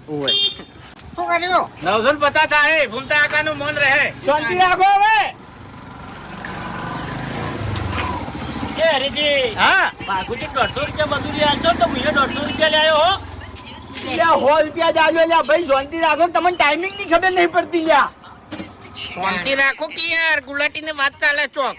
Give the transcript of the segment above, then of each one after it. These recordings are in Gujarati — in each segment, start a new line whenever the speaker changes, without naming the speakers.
ઓય શું કર્યું
950 થાય ભૂમતા આકાનું મન રહે
શાંતિ રાખો હવે
એ હરીજી
હા
બાગુજી 150 રૂપિયા મજૂરી આલશો તો હું 150 રૂપિયા લાયો હો
લ્યા 100 રૂપિયા જ આલ્યો લ્યા ભાઈ શાંતિ રાખો તમને ટાઈમિંગ ની ખબર નહીં પડતી લ્યા
શાંતિ રાખો કે યાર ગુલાટીને વાત ચાલે ચોક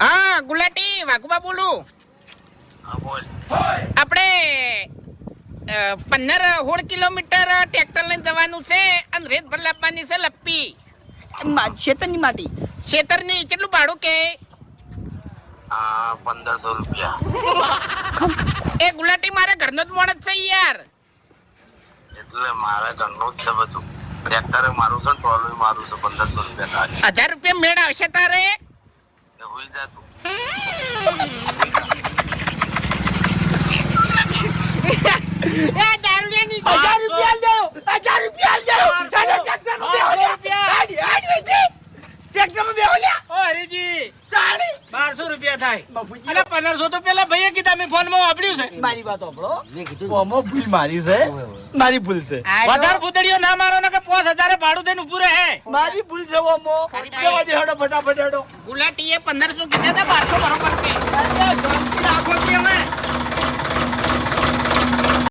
હા ગુલાટી વાઘુબા બોલું આપણે 15-16 કિલોમીટર ટ્રેક્ટર લઈને જવાનું છે અને રેત ભર લાવવાની છે લપ્પી
શેતરની માટી
ખેતરની કેટલું ભાડું કે
1500 રૂપિયા
એ ગુલાટી મારા ઘરનો જ મોણસ છે યાર
એટલે મારા ઘરનું જ છે બધું ટ્રેક્ટરે મારું છે ટોલું મારું છે 1500 રૂપિયા થાય
1000 રૂપિયા મેળ આવશે તારે
એ હોઈ જા તું
એ દારૂડિયાની
1000 રૂપિયા આલ જાઓ 1000 રૂપિયા આલ જાઓ ટ્રેક્ટરમાં બેહો લ્યા
ઓ હરીજી
ચાલી
1200 રૂપિયા થાય
બાપુજી
અલે 1500 તો પેલા ભાઈએ કીધા મેં ફોનમાં વાપર્યું છે
મારી વાત સાંભળો ઓમો ભૂલ મારી છે મારી ભૂલ છે
વધારે ફૂદડીઓ ના મારો ને કે 5000 ભાડું દઈને ઊભું રહે
મારી ભૂલ છે ઓમો જવા દે હેડો ફટાફટ હેડો
ગુલાટીએ 1500 કીધા હતા 1200 બરોબર છે
શાંતિ રાખો કે હવે